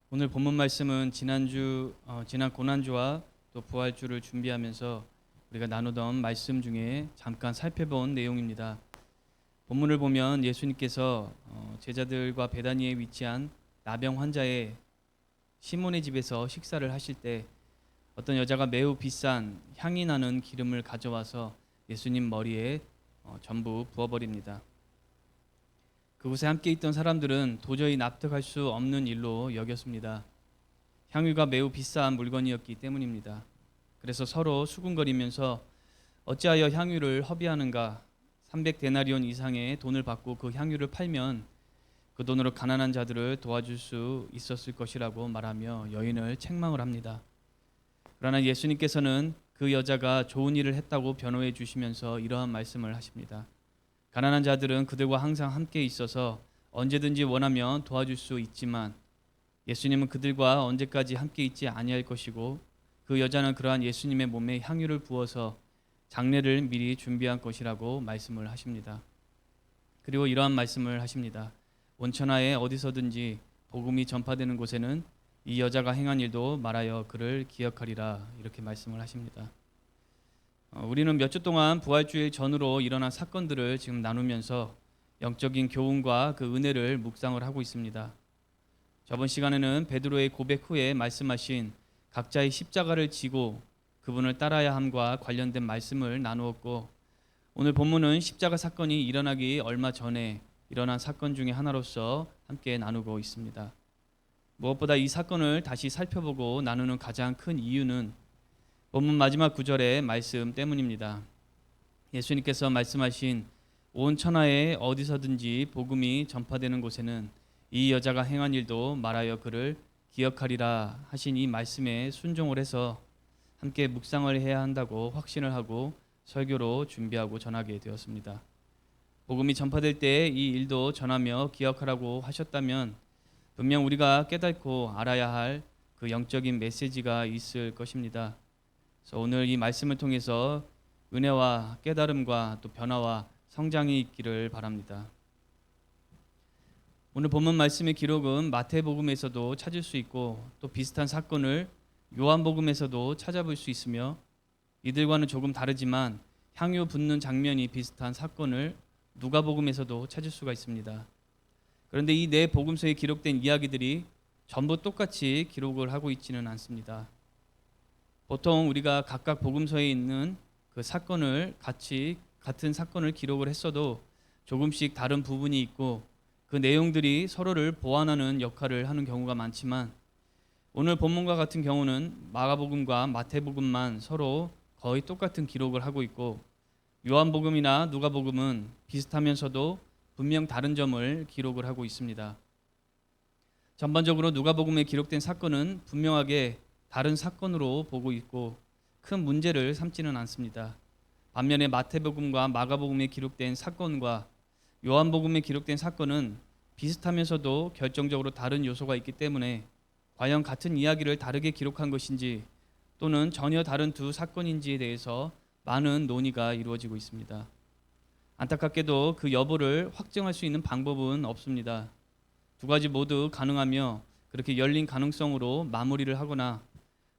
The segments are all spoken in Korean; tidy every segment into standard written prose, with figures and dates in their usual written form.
오늘 본문 말씀은 지난 고난주와 또 부활주를 준비하면서 우리가 나누던 말씀 중에 잠깐 살펴본 내용입니다. 본문을 보면 예수님께서 제자들과 베다니에 위치한 나병 환자의 시몬의 집에서 식사를 하실 때 어떤 여자가 매우 비싼 향이 나는 기름을 가져와서 예수님 머리에 전부 부어버립니다. 그곳에 함께 있던 사람들은 도저히 납득할 수 없는 일로 여겼습니다. 향유가 매우 비싼 물건이었기 때문입니다. 그래서 서로 수군거리면서 어찌하여 향유를 허비하는가, 300데나리온 이상의 돈을 받고 그 향유를 팔면 그 돈으로 가난한 자들을 도와줄 수 있었을 것이라고 말하며 여인을 책망을 합니다. 그러나 예수님께서는 그 여자가 좋은 일을 했다고 변호해 주시면서 이러한 말씀을 하십니다. 가난한 자들은 그들과 항상 함께 있어서 언제든지 원하면 도와줄 수 있지만 예수님은 그들과 언제까지 함께 있지 아니할 것이고 그 여자는 그러한 예수님의 몸에 향유를 부어서 장례를 미리 준비한 것이라고 말씀을 하십니다. 그리고 이러한 말씀을 하십니다. 온천하에 어디서든지 복음이 전파되는 곳에는 이 여자가 행한 일도 말하여 그를 기억하리라, 이렇게 말씀을 하십니다. 우리는 몇 주 동안 부활주일 전후로 일어난 사건들을 지금 나누면서 영적인 교훈과 그 은혜를 묵상을 하고 있습니다. 저번 시간에는 베드로의 고백 후에 말씀하신 각자의 십자가를 지고 그분을 따라야 함과 관련된 말씀을 나누었고, 오늘 본문은 십자가 사건이 일어나기 얼마 전에 일어난 사건 중에 하나로서 함께 나누고 있습니다. 무엇보다 이 사건을 다시 살펴보고 나누는 가장 큰 이유는 본문 마지막 구절의 말씀 때문입니다. 예수님께서 말씀하신 온 천하에 어디서든지 복음이 전파되는 곳에는 이 여자가 행한 일도 말하여 그를 기억하리라 하신 이 말씀에 순종을 해서 함께 묵상을 해야 한다고 확신을 하고 설교로 준비하고 전하게 되었습니다. 복음이 전파될 때 이 일도 전하며 기억하라고 하셨다면 분명 우리가 깨닫고 알아야 할 그 영적인 메시지가 있을 것입니다. 그래서 오늘 이 말씀을 통해서 은혜와 깨달음과 또 변화와 성장이 있기를 바랍니다. 오늘 본문 말씀의 기록은 마태복음에서도 찾을 수 있고 또 비슷한 사건을 요한복음에서도 찾아볼 수 있으며 이들과는 조금 다르지만 향유 붓는 장면이 비슷한 사건을 누가복음에서도 찾을 수가 있습니다. 그런데 이 네 복음서에 기록된 이야기들이 전부 똑같이 기록을 하고 있지는 않습니다. 보통 우리가 각각 복음서에 있는 그 사건을 같은 사건을 기록을 했어도 조금씩 다른 부분이 있고 그 내용들이 서로를 보완하는 역할을 하는 경우가 많지만 오늘 본문과 같은 경우는 마가복음과 마태복음만 서로 거의 똑같은 기록을 하고 있고 요한복음이나 누가복음은 비슷하면서도 분명 다른 점을 기록을 하고 있습니다. 전반적으로 누가복음에 기록된 사건은 분명하게 다른 사건으로 보고 있고 큰 문제를 삼지는 않습니다. 반면에 마태복음과 마가복음에 기록된 사건과 요한복음에 기록된 사건은 비슷하면서도 결정적으로 다른 요소가 있기 때문에 과연 같은 이야기를 다르게 기록한 것인지 또는 전혀 다른 두 사건인지에 대해서 많은 논의가 이루어지고 있습니다. 안타깝게도 그 여부를 확증할 수 있는 방법은 없습니다. 두 가지 모두 가능하며 그렇게 열린 가능성으로 마무리를 하거나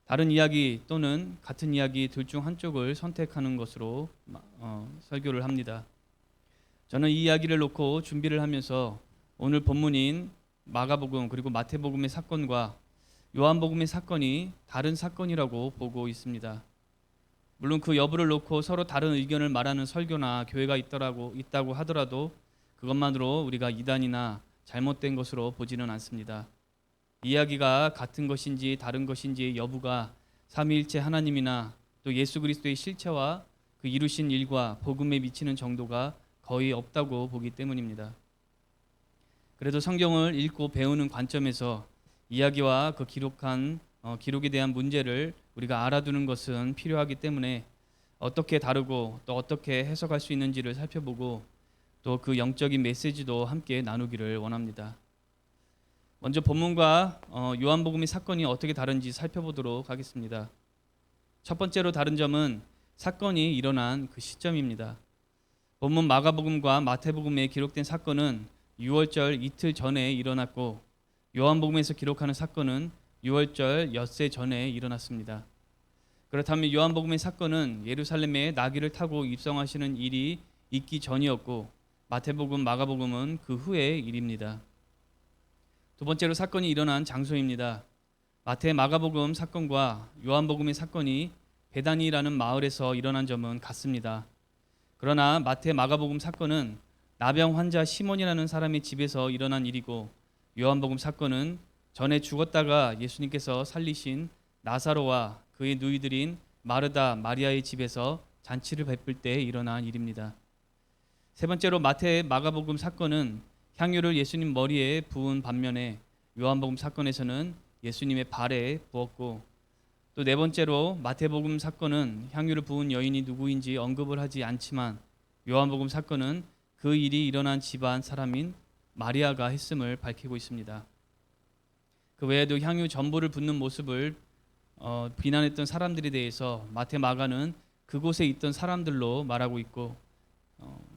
다른 이야기 또는 같은 이야기 둘 중 한쪽을 선택하는 것으로 설교를 합니다. 저는 이 이야기를 놓고 준비를 하면서 오늘 본문인 마가복음 그리고 마태복음의 사건과 요한복음의 사건이 다른 사건이라고 보고 있습니다. 물론 그 여부를 놓고 서로 다른 의견을 말하는 설교나 교회가 있다고 하더라도 그것만으로 우리가 이단이나 잘못된 것으로 보지는 않습니다. 이야기가 같은 것인지 다른 것인지의 여부가 삼위일체 하나님이나 또 예수 그리스도의 실체와 그 이루신 일과 복음에 미치는 정도가 거의 없다고 보기 때문입니다. 그래도 성경을 읽고 배우는 관점에서 이야기와 그 기록에 대한 문제를 우리가 알아두는 것은 필요하기 때문에 어떻게 다루고 또 어떻게 해석할 수 있는지를 살펴보고 또 그 영적인 메시지도 함께 나누기를 원합니다. 먼저 본문과 요한복음의 사건이 어떻게 다른지 살펴보도록 하겠습니다. 첫 번째로 다른 점은 사건이 일어난 그 시점입니다. 본문 마가복음과 마태복음에 기록된 사건은 유월절 이틀 전에 일어났고 요한복음에서 기록하는 사건은 유월절 엿새 전에 일어났습니다. 그렇다면 요한복음의 사건은 예루살렘에 나귀를 타고 입성하시는 일이 있기 전이었고, 마태복음, 마가복음은 그 후의 일입니다. 두 번째로 사건이 일어난 장소입니다. 마태, 마가복음 사건과 요한복음의 사건이 베다니라는 마을에서 일어난 점은 같습니다. 그러나 마태, 마가복음 사건은 나병 환자 시몬이라는 사람의 집에서 일어난 일이고, 요한복음 사건은 전에 죽었다가 예수님께서 살리신 나사로와 그의 누이들인 마르다, 마리아의 집에서 잔치를 베풀 때 일어난 일입니다. 세 번째로 마태, 마가복음 사건은 향유를 예수님 머리에 부은 반면에 요한복음 사건에서는 예수님의 발에 부었고, 또 네 번째로 마태복음 사건은 향유를 부은 여인이 누구인지 언급을 하지 않지만 요한복음 사건은 그 일이 일어난 집안 사람인 마리아가 했음을 밝히고 있습니다. 그 외에도 향유 전부를 붓는 모습을 비난했던 사람들에 대해서 마태, 마가는 그곳에 있던 사람들로 말하고 있고,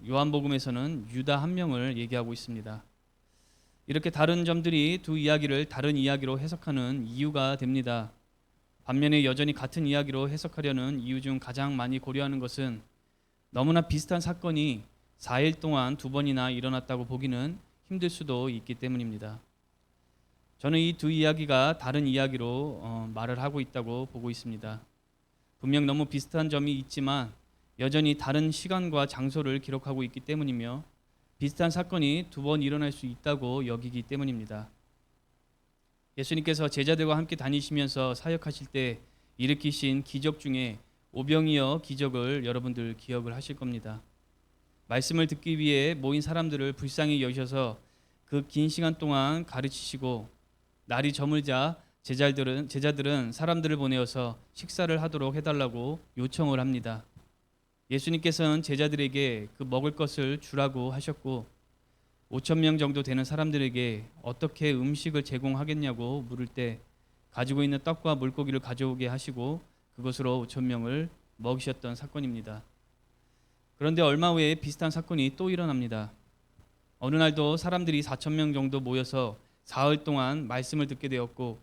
요한복음에서는 유다 한 명을 얘기하고 있습니다. 이렇게 다른 점들이 두 이야기를 다른 이야기로 해석하는 이유가 됩니다. 반면에 여전히 같은 이야기로 해석하려는 이유 중 가장 많이 고려하는 것은 너무나 비슷한 사건이 4일 동안 두 번이나 일어났다고 보기는 힘들 수도 있기 때문입니다. 저는 이 두 이야기가 다른 이야기로 말을 하고 있다고 보고 있습니다. 분명 너무 비슷한 점이 있지만 여전히 다른 시간과 장소를 기록하고 있기 때문이며 비슷한 사건이 두 번 일어날 수 있다고 여기기 때문입니다. 예수님께서 제자들과 함께 다니시면서 사역하실 때 일으키신 기적 중에 오병이어 기적을 여러분들 기억을 하실 겁니다. 말씀을 듣기 위해 모인 사람들을 불쌍히 여기셔서 그 긴 시간 동안 가르치시고, 날이 저물자 제자들은 사람들을 보내어서 식사를 하도록 해달라고 요청을 합니다. 예수님께서는 제자들에게 그 먹을 것을 주라고 하셨고, 5천 명 정도 되는 사람들에게 어떻게 음식을 제공하겠냐고 물을 때 가지고 있는 떡과 물고기를 가져오게 하시고 그것으로 5천 명을 먹이셨던 사건입니다. 그런데 얼마 후에 비슷한 사건이 또 일어납니다. 어느 날도 사람들이 4천 명 정도 모여서 사흘 동안 말씀을 듣게 되었고,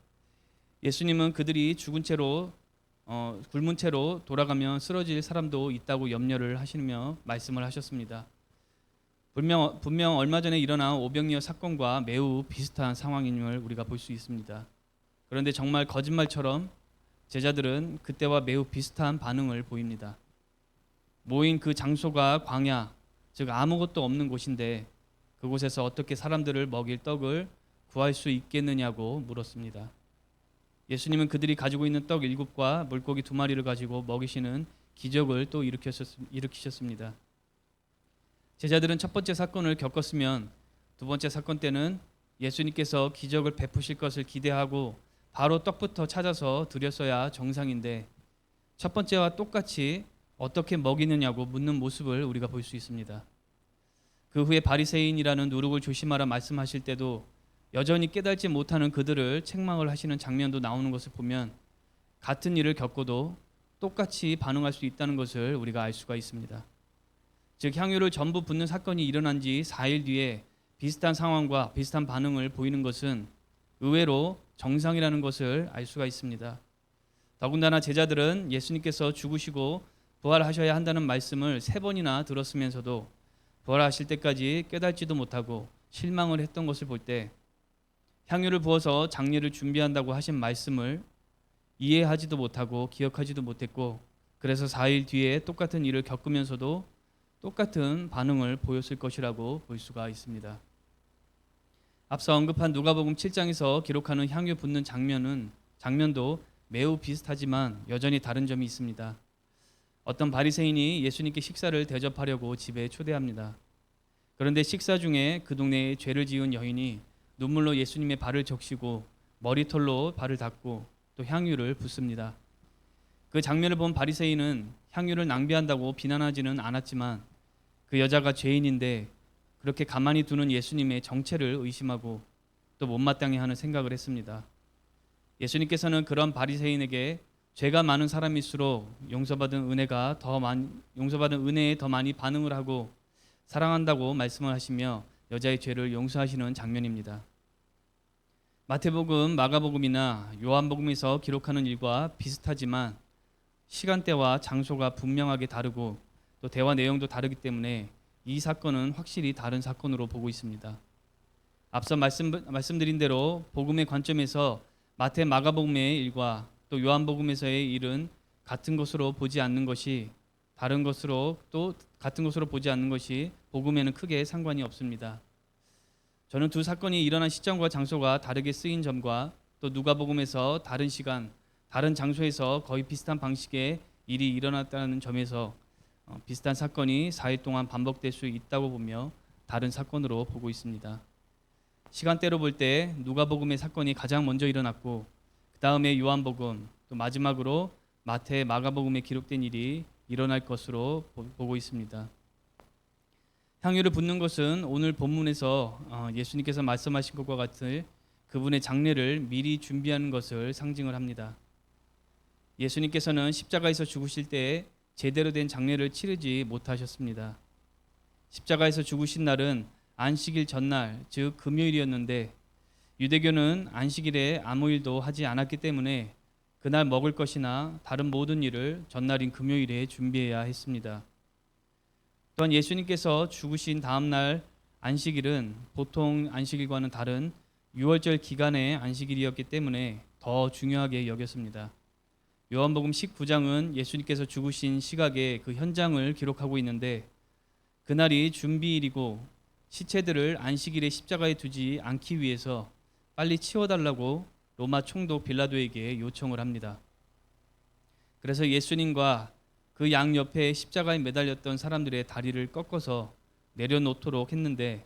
예수님은 그들이 죽은 채로 굶은 채로 돌아가면 쓰러질 사람도 있다고 염려를 하시며 말씀을 하셨습니다. 분명 얼마 전에 일어난 오병이어 사건과 매우 비슷한 상황임을 우리가 볼 수 있습니다. 그런데 정말 거짓말처럼 제자들은 그때와 매우 비슷한 반응을 보입니다. 모인 그 장소가 광야, 즉 아무것도 없는 곳인데 그곳에서 어떻게 사람들을 먹일 떡을 구할 수 있겠느냐고 물었습니다. 예수님은 그들이 가지고 있는 떡 7과 물고기 2마리를 가지고 먹이시는 기적을 또 일으키셨습니다. 제자들은 첫 번째 사건을 겪었으면 두 번째 사건 때는 예수님께서 기적을 베푸실 것을 기대하고 바로 떡부터 찾아서 드렸어야 정상인데, 첫 번째와 똑같이 어떻게 먹이느냐고 묻는 모습을 우리가 볼 수 있습니다. 그 후에 바리새인이라는 누룩을 조심하라 말씀하실 때도 여전히 깨달지 못하는 그들을 책망을 하시는 장면도 나오는 것을 보면 같은 일을 겪고도 똑같이 반응할 수 있다는 것을 우리가 알 수가 있습니다. 즉 향유를 전부 붓는 사건이 일어난 지 4일 뒤에 비슷한 상황과 비슷한 반응을 보이는 것은 의외로 정상이라는 것을 알 수가 있습니다. 더군다나 제자들은 예수님께서 죽으시고 부활하셔야 한다는 말씀을 3번이나 들었으면서도 부활하실 때까지 깨닫지도 못하고 실망을 했던 것을 볼 때 향유를 부어서 장례를 준비한다고 하신 말씀을 이해하지도 못하고 기억하지도 못했고, 그래서 4일 뒤에 똑같은 일을 겪으면서도 똑같은 반응을 보였을 것이라고 볼 수가 있습니다. 앞서 언급한 누가복음 7장에서 기록하는 향유 붓는 장면도 매우 비슷하지만 여전히 다른 점이 있습니다. 어떤 바리새인이 예수님께 식사를 대접하려고 집에 초대합니다. 그런데 식사 중에 그 동네에 죄를 지은 여인이 눈물로 예수님의 발을 적시고 머리털로 발을 닦고 또 향유를 붓습니다. 그 장면을 본 바리새인은 향유를 낭비한다고 비난하지는 않았지만 그 여자가 죄인인데 그렇게 가만히 두는 예수님의 정체를 의심하고 또 못마땅해 하는 생각을 했습니다. 예수님께서는 그런 바리새인에게 죄가 많은 사람일수록 용서받은 은혜에 더 많이 반응을 하고 사랑한다고 말씀을 하시며 여자의 죄를 용서하시는 장면입니다. 마태복음, 마가복음이나 요한복음에서 기록하는 일과 비슷하지만 시간대와 장소가 분명하게 다르고 또 대화 내용도 다르기 때문에 이 사건은 확실히 다른 사건으로 보고 있습니다. 앞서 말씀드린 대로 복음의 관점에서 마태, 마가복음의 일과 또 요한복음에서의 일은 같은 것으로 보지 않는 것이 다른 것으로 또 같은 것으로 보지 않는 것이 복음에는 크게 상관이 없습니다. 저는 두 사건이 일어난 시점과 장소가 다르게 쓰인 점과 또 누가복음에서 다른 시간, 다른 장소에서 거의 비슷한 방식의 일이 일어났다는 점에서 비슷한 사건이 4일 동안 반복될 수 있다고 보며 다른 사건으로 보고 있습니다. 시간대로 볼 때 누가복음의 사건이 가장 먼저 일어났고 그 다음에 요한복음, 또 마지막으로 마태, 마가복음에 기록된 일이 일어날 것으로 보고 있습니다. 향유를 붓는 것은 오늘 본문에서 예수님께서 말씀하신 것과 같은 그분의 장례를 미리 준비하는 것을 상징을 합니다. 예수님께서는 십자가에서 죽으실 때 제대로 된 장례를 치르지 못하셨습니다. 십자가에서 죽으신 날은 안식일 전날, 즉 금요일이었는데 유대교는 안식일에 아무 일도 하지 않았기 때문에 그날 먹을 것이나 다른 모든 일을 전날인 금요일에 준비해야 했습니다. 또한 예수님께서 죽으신 다음 날 안식일은 보통 안식일과는 다른 유월절 기간의 안식일이었기 때문에 더 중요하게 여겼습니다. 요한복음 19장은 예수님께서 죽으신 시각의 그 현장을 기록하고 있는데 그날이 준비일이고 시체들을 안식일에 십자가에 두지 않기 위해서 빨리 치워달라고 로마 총독 빌라도에게 요청을 합니다. 그래서 예수님과 그 양옆에 십자가에 매달렸던 사람들의 다리를 꺾어서 내려놓도록 했는데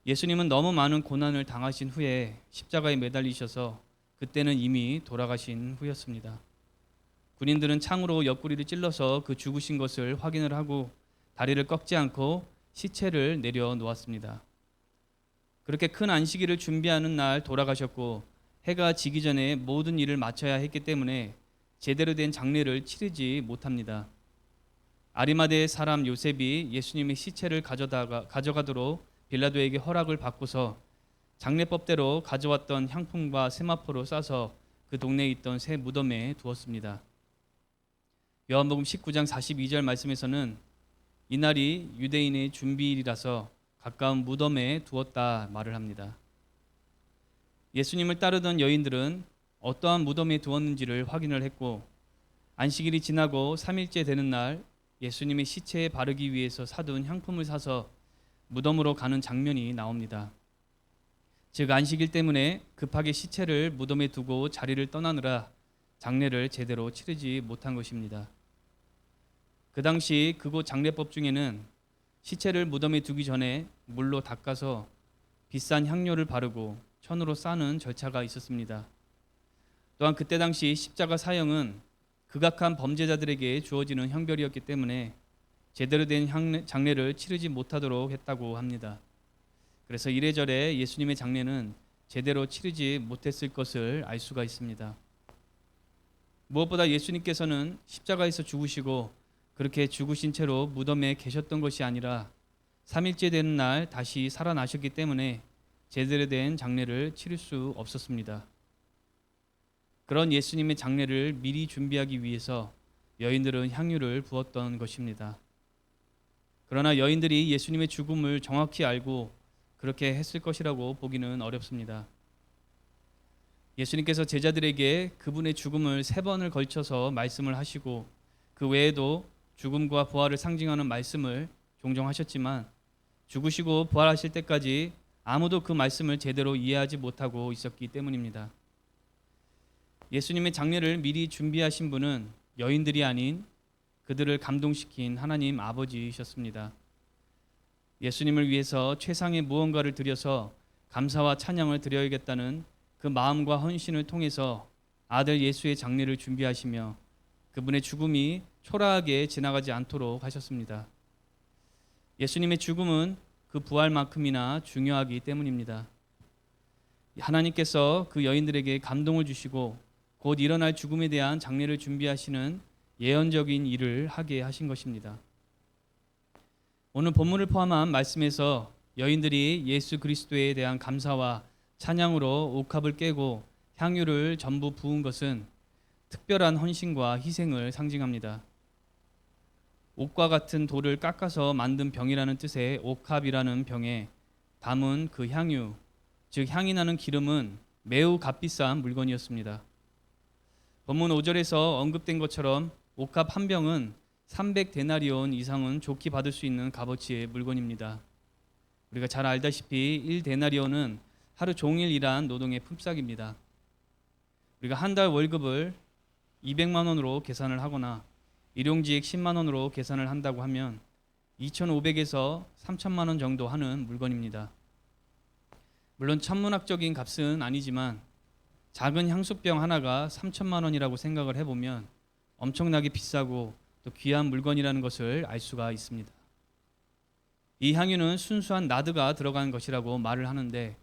예수님은 너무 많은 고난을 당하신 후에 십자가에 매달리셔서 그때는 이미 돌아가신 후였습니다. 군인들은 창으로 옆구리를 찔러서 그 죽으신 것을 확인을 하고 다리를 꺾지 않고 시체를 내려놓았습니다. 그렇게 큰 안식일을 준비하는 날 돌아가셨고 해가 지기 전에 모든 일을 마쳐야 했기 때문에 제대로 된 장례를 치르지 못합니다. 아리마대의 사람 요셉이 예수님의 시체를 가져가도록 빌라도에게 허락을 받고서 장례법대로 가져왔던 향품과 세마포로 싸서 그 동네에 있던 새 무덤에 두었습니다. 요한복음 19장 42절 말씀에서는 이날이 유대인의 준비일이라서 가까운 무덤에 두었다 말을 합니다. 예수님을 따르던 여인들은 어떠한 무덤에 두었는지를 확인을 했고 안식일이 지나고 3일째 되는 날 예수님의 시체에 바르기 위해서 사둔 향품을 사서 무덤으로 가는 장면이 나옵니다. 즉 안식일 때문에 급하게 시체를 무덤에 두고 자리를 떠나느라 장례를 제대로 치르지 못한 것입니다. 그 당시 그곳 장례법 중에는 시체를 무덤에 두기 전에 물로 닦아서 비싼 향료를 바르고 천으로 싸는 절차가 있었습니다. 또한 그때 당시 십자가 사형은 극악한 범죄자들에게 주어지는 형벌이었기 때문에 제대로 된 장례를 치르지 못하도록 했다고 합니다. 그래서 이래저래 예수님의 장례는 제대로 치르지 못했을 것을 알 수가 있습니다. 무엇보다 예수님께서는 십자가에서 죽으시고 그렇게 죽으신 채로 무덤에 계셨던 것이 아니라 3일째 되는 날 다시 살아나셨기 때문에 제대로 된 장례를 치를 수 없었습니다. 그런 예수님의 장례를 미리 준비하기 위해서 여인들은 향유를 부었던 것입니다. 그러나 여인들이 예수님의 죽음을 정확히 알고 그렇게 했을 것이라고 보기는 어렵습니다. 예수님께서 제자들에게 그분의 죽음을 3번을 걸쳐서 말씀을 하시고 그 외에도 죽음과 부활을 상징하는 말씀을 종종 하셨지만 죽으시고 부활하실 때까지 아무도 그 말씀을 제대로 이해하지 못하고 있었기 때문입니다. 예수님의 장례를 미리 준비하신 분은 여인들이 아닌 그들을 감동시킨 하나님 아버지이셨습니다. 예수님을 위해서 최상의 무언가를 드려서 감사와 찬양을 드려야겠다는 그 마음과 헌신을 통해서 아들 예수의 장례를 준비하시며 그분의 죽음이 초라하게 지나가지 않도록 하셨습니다. 예수님의 죽음은 그 부활만큼이나 중요하기 때문입니다. 하나님께서 그 여인들에게 감동을 주시고 곧 일어날 죽음에 대한 장례를 준비하시는 예언적인 일을 하게 하신 것입니다. 오늘 본문을 포함한 말씀에서 여인들이 예수 그리스도에 대한 감사와 찬양으로 옥합을 깨고 향유를 전부 부은 것은 특별한 헌신과 희생을 상징합니다. 옥과 같은 돌을 깎아서 만든 병이라는 뜻의 옥합이라는 병에 담은 그 향유, 즉 향이 나는 기름은 매우 값비싼 물건이었습니다. 본문 5절에서 언급된 것처럼 옥합 한 병은 300데나리온 이상은 좋게 받을 수 있는 값어치의 물건입니다. 우리가 잘 알다시피 1데나리온은 하루 종일 일한 노동의 품삯입니다. 우리가 한 달 월급을 200만 원으로 계산을 하거나 일용직 10만 원으로 계산을 한다고 하면 2,500에서 3천만 원 정도 하는 물건입니다. 물론 천문학적인 값은 아니지만 작은 향수병 하나가 3천만 원이라고 생각을 해보면 엄청나게 비싸고 또 귀한 물건이라는 것을 알 수가 있습니다. 이 향유는 순수한 나드가 들어간 것이라고 말을 하는데,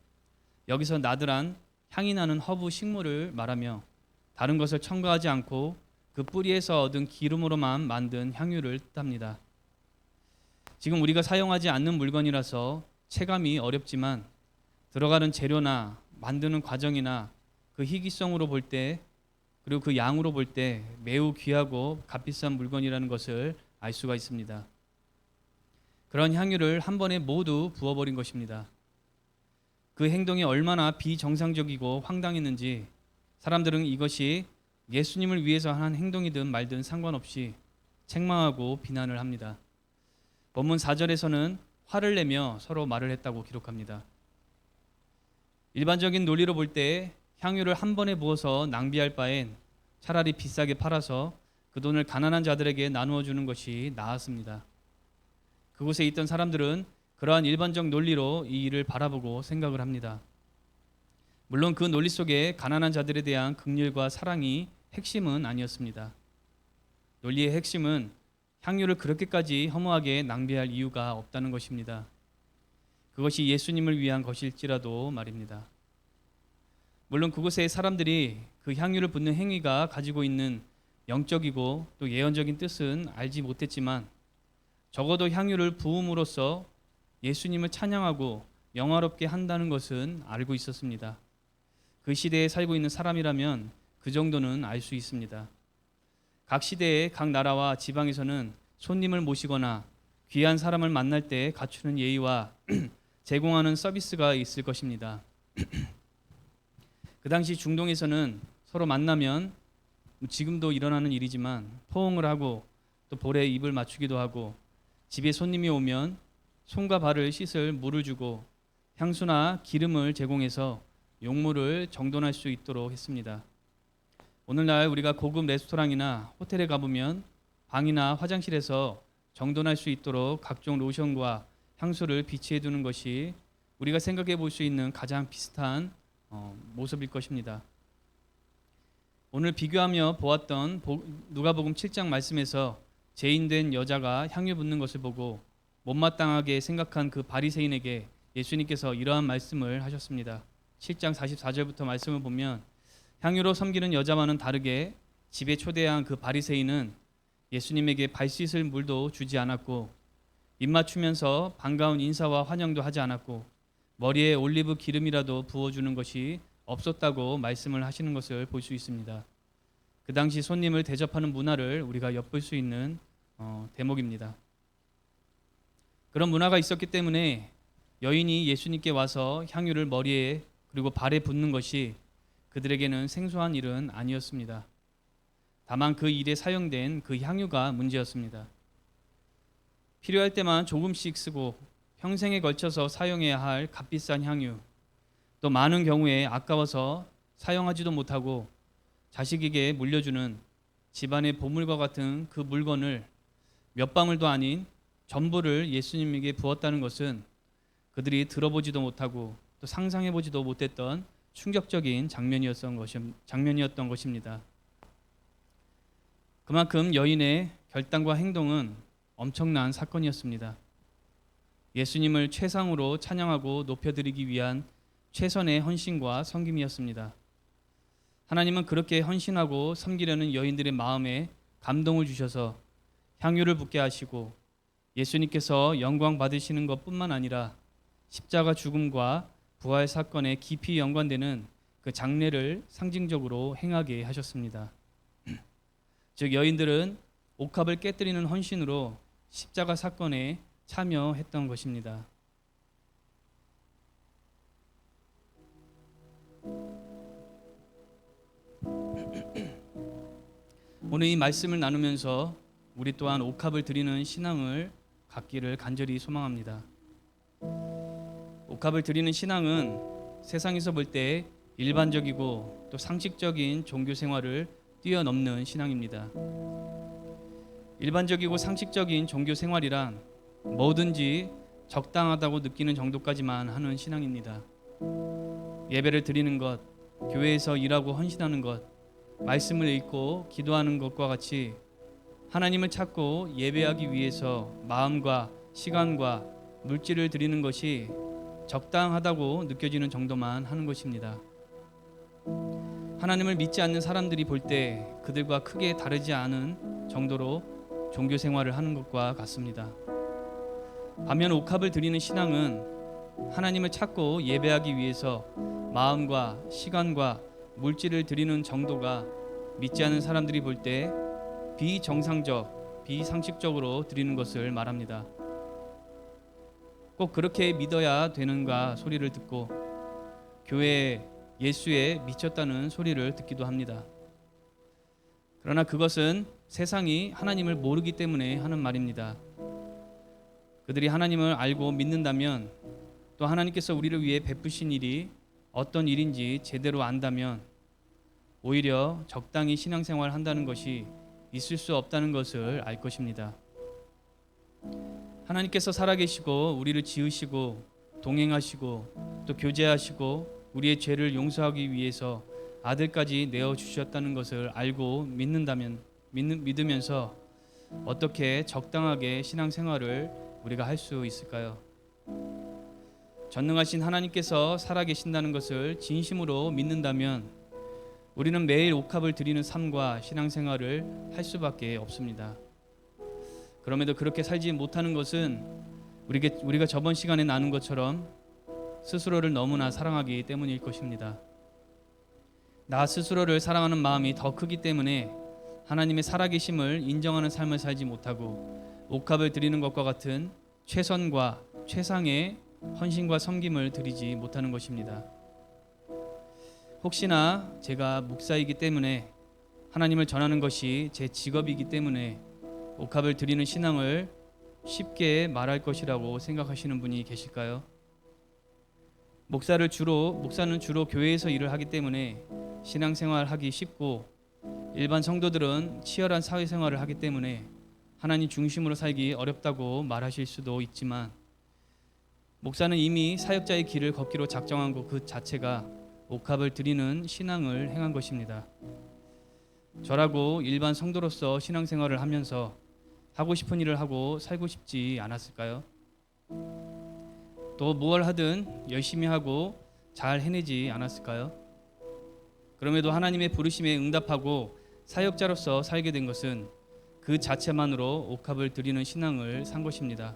여기서 나드란 향이 나는 허브 식물을 말하며 다른 것을 첨가하지 않고 그 뿌리에서 얻은 기름으로만 만든 향유를 뜻합니다. 지금 우리가 사용하지 않는 물건이라서 체감이 어렵지만 들어가는 재료나 만드는 과정이나 그 희귀성으로 볼 때, 그리고 그 양으로 볼 때 매우 귀하고 값비싼 물건이라는 것을 알 수가 있습니다. 그런 향유를 한 번에 모두 부어버린 것입니다. 그 행동이 얼마나 비정상적이고 황당했는지 사람들은 이것이 예수님을 위해서 한 행동이든 말든 상관없이 책망하고 비난을 합니다. 본문 4절에서는 화를 내며 서로 말을 했다고 기록합니다. 일반적인 논리로 볼 때 향유를 한 번에 부어서 낭비할 바엔 차라리 비싸게 팔아서 그 돈을 가난한 자들에게 나누어 주는 것이 나았습니다. 그곳에 있던 사람들은 그러한 일반적 논리로 이 일을 바라보고 생각을 합니다. 물론 그 논리 속에 가난한 자들에 대한 긍휼과 사랑이 핵심은 아니었습니다. 논리의 핵심은 향유를 그렇게까지 허무하게 낭비할 이유가 없다는 것입니다. 그것이 예수님을 위한 것일지라도 말입니다. 물론 그곳의 사람들이 그 향유를 붓는 행위가 가지고 있는 영적이고 또 예언적인 뜻은 알지 못했지만 적어도 향유를 부음으로써 예수님을 찬양하고 영화롭게 한다는 것은 알고 있었습니다. 그 시대에 살고 있는 사람이라면 그 정도는 알 수 있습니다. 각 시대의 각 나라와 지방에서는 손님을 모시거나 귀한 사람을 만날 때 갖추는 예의와 제공하는 서비스가 있을 것입니다. 그 당시 중동에서는 서로 만나면 지금도 일어나는 일이지만 포옹을 하고 또 볼에 입을 맞추기도 하고, 집에 손님이 오면 손과 발을 씻을 물을 주고 향수나 기름을 제공해서 용모를 정돈할 수 있도록 했습니다. 오늘날 우리가 고급 레스토랑이나 호텔에 가보면 방이나 화장실에서 정돈할 수 있도록 각종 로션과 향수를 비치해 두는 것이 우리가 생각해 볼 수 있는 가장 비슷한 모습일 것입니다. 오늘 비교하며 보았던 누가복음 7장 말씀에서 죄인된 여자가 향유 붓는 것을 보고 못마땅하게 생각한 그 바리새인에게 예수님께서 이러한 말씀을 하셨습니다. 7장 44절부터 말씀을 보면 향유로 섬기는 여자와는 다르게 집에 초대한 그 바리새인은 예수님에게 발 씻을 물도 주지 않았고 입 맞추면서 반가운 인사와 환영도 하지 않았고 머리에 올리브 기름이라도 부어주는 것이 없었다고 말씀을 하시는 것을 볼 수 있습니다. 그 당시 손님을 대접하는 문화를 우리가 엿볼 수 있는 대목입니다. 그런 문화가 있었기 때문에 여인이 예수님께 와서 향유를 머리에 그리고 발에 붓는 것이 그들에게는 생소한 일은 아니었습니다. 다만 그 일에 사용된 그 향유가 문제였습니다. 필요할 때만 조금씩 쓰고 평생에 걸쳐서 사용해야 할 값비싼 향유, 또 많은 경우에 아까워서 사용하지도 못하고 자식에게 물려주는 집안의 보물과 같은 그 물건을 몇 방울도 아닌 전부를 예수님에게 부었다는 것은 그들이 들어보지도 못하고 또 상상해보지도 못했던 충격적인 장면이었던 것입니다. 그만큼 여인의 결단과 행동은 엄청난 사건이었습니다. 예수님을 최상으로 찬양하고 높여드리기 위한 최선의 헌신과 섬김이었습니다. 하나님은 그렇게 헌신하고 섬기려는 여인들의 마음에 감동을 주셔서 향유를 붓게 하시고 예수님께서 영광 받으시는 것뿐만 아니라 십자가 죽음과 부활 사건에 깊이 연관되는 그 장례를 상징적으로 행하게 하셨습니다. 즉 여인들은 옥합을 깨뜨리는 헌신으로 십자가 사건에 참여했던 것입니다. 오늘 이 말씀을 나누면서 우리 또한 옥합을 드리는 신앙을 갖기를 간절히 소망합니다. 옥합을 드리는 신앙은 세상에서 볼 때 일반적이고 또 상식적인 종교 생활을 뛰어넘는 신앙입니다. 일반적이고 상식적인 종교 생활이란 뭐든지 적당하다고 느끼는 정도까지만 하는 신앙입니다. 예배를 드리는 것, 교회에서 일하고 헌신하는 것, 말씀을 읽고 기도하는 것과 같이 하나님을 찾고 예배하기 위해서 마음과 시간과 물질을 드리는 것이 적당하다고 느껴지는 정도만 하는 것입니다. 하나님을 믿지 않는 사람들이 볼 때 그들과 크게 다르지 않은 정도로 종교 생활을 하는 것과 같습니다. 반면 옥합을 드리는 신앙은 하나님을 찾고 예배하기 위해서 마음과 시간과 물질을 드리는 정도가 믿지 않는 사람들이 볼 때 비정상적, 비상식적으로 드리는 것을 말합니다. 꼭 그렇게 믿어야 되는가 소리를 듣고 교회에 예수에 미쳤다는 소리를 듣기도 합니다. 그러나 그것은 세상이 하나님을 모르기 때문에 하는 말입니다. 그들이 하나님을 알고 믿는다면 또 하나님께서 우리를 위해 베푸신 일이 어떤 일인지 제대로 안다면 오히려 적당히 신앙생활을 한다는 것이 있을 수 없다는 것을 알 것입니다. 하나님께서 살아계시고 우리를 지으시고 동행하시고 또 교제하시고 우리의 죄를 용서하기 위해서 아들까지 내어주셨다는 것을 알고 믿으면서 어떻게 적당하게 신앙생활을 우리가 할 수 있을까요? 전능하신 하나님께서 살아계신다는 것을 진심으로 믿는다면 우리는 매일 옥합을 드리는 삶과 신앙생활을 할 수밖에 없습니다. 그럼에도 그렇게 살지 못하는 것은 우리가 저번 시간에 나눈 것처럼 스스로를 너무나 사랑하기 때문일 것입니다. 나 스스로를 사랑하는 마음이 더 크기 때문에 하나님의 살아계심을 인정하는 삶을 살지 못하고 옥합을 드리는 것과 같은 최선과 최상의 헌신과 섬김을 드리지 못하는 것입니다. 혹시나 제가 목사이기 때문에 하나님을 전하는 것이 제 직업이기 때문에 옥합을 드리는 신앙을 쉽게 말할 것이라고 생각하시는 분이 계실까요? 목사는 주로 교회에서 일을 하기 때문에 신앙생활하기 쉽고 일반 성도들은 치열한 사회생활을 하기 때문에 하나님 중심으로 살기 어렵다고 말하실 수도 있지만 목사는 이미 사역자의 길을 걷기로 작정한 것 그 자체가 옥합을 드리는 신앙을 행한 것입니다. 저라고 일반 성도로서 신앙생활을 하면서 하고 싶은 일을 하고 살고 싶지 않았을까요? 또 무엇을 하든 열심히 하고 잘 해내지 않았을까요? 그럼에도 하나님의 부르심에 응답하고 사역자로서 살게 된 것은 그 자체만으로 옥합을 드리는 신앙을 산 것입니다.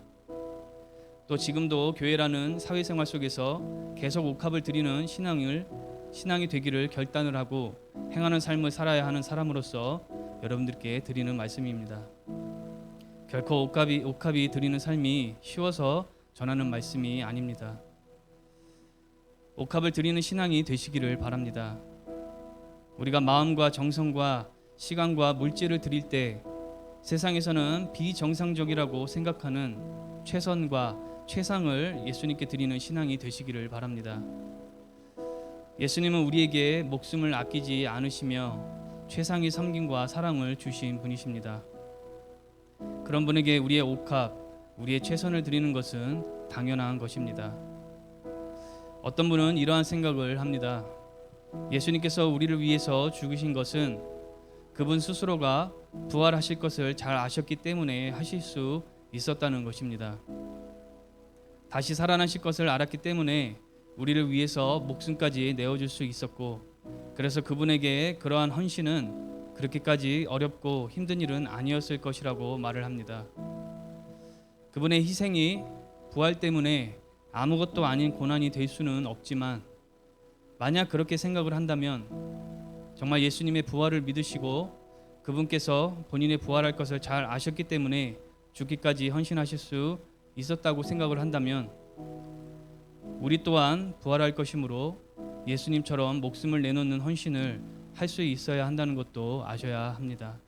또 지금도 교회라는 사회생활 속에서 계속 옥합을 드리는 신앙이 되기를 결단을 하고 행하는 삶을 살아야 하는 사람으로서 여러분들께 드리는 말씀입니다. 결코 옥합이 드리는 삶이 쉬워서 전하는 말씀이 아닙니다. 옥합을 드리는 신앙이 되시기를 바랍니다. 우리가 마음과 정성과 시간과 물질을 드릴 때 세상에서는 비정상적이라고 생각하는 최선과 최상을 예수님께 드리는 신앙이 되시기를 바랍니다. 예수님은 우리에게 목숨을 아끼지 않으시며 최상의 섬김과 사랑을 주신 분이십니다. 그런 분에게 우리의 옥합, 우리의 최선을 드리는 것은 당연한 것입니다. 어떤 분은 이러한 생각을 합니다. 예수님께서 우리를 위해서 죽으신 것은 그분 스스로가 부활하실 것을 잘 아셨기 때문에 하실 수 있었다는 것입니다. 다시 살아나실 것을 알았기 때문에 우리를 위해서 목숨까지 내어줄 수 있었고, 그래서 그분에게 그러한 헌신은 그렇게까지 어렵고 힘든 일은 아니었을 것이라고 말을 합니다. 그분의 희생이 부활 때문에 아무것도 아닌 고난이 될 수는 없지만 만약 그렇게 생각을 한다면 정말 예수님의 부활을 믿으시고 그분께서 본인의 부활할 것을 잘 아셨기 때문에 죽기까지 헌신하실 수 있었다고 생각을 한다면 우리 또한 부활할 것이므로 예수님처럼 목숨을 내놓는 헌신을 할 수 있어야 한다는 것도 아셔야 합니다.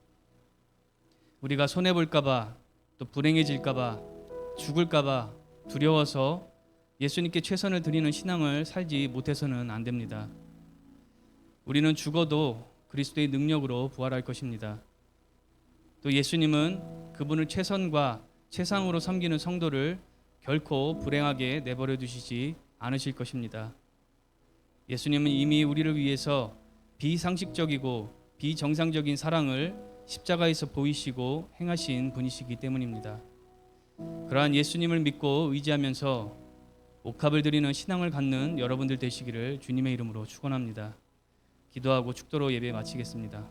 우리가 손해볼까봐 또 불행해질까봐 죽을까봐 두려워서 예수님께 최선을 드리는 신앙을 살지 못해서는 안 됩니다. 우리는 죽어도 그리스도의 능력으로 부활할 것입니다. 또 예수님은 그분을 최선과 최상으로 섬기는 성도를 결코 불행하게 내버려 두시지 않으실 것입니다. 예수님은 이미 우리를 위해서 비상식적이고 비정상적인 사랑을 십자가에서 보이시고 행하신 분이시기 때문입니다. 그러한 예수님을 믿고 의지하면서 옥합을 드리는 신앙을 갖는 여러분들 되시기를 주님의 이름으로 축원합니다. 기도하고 축도로 예배 마치겠습니다.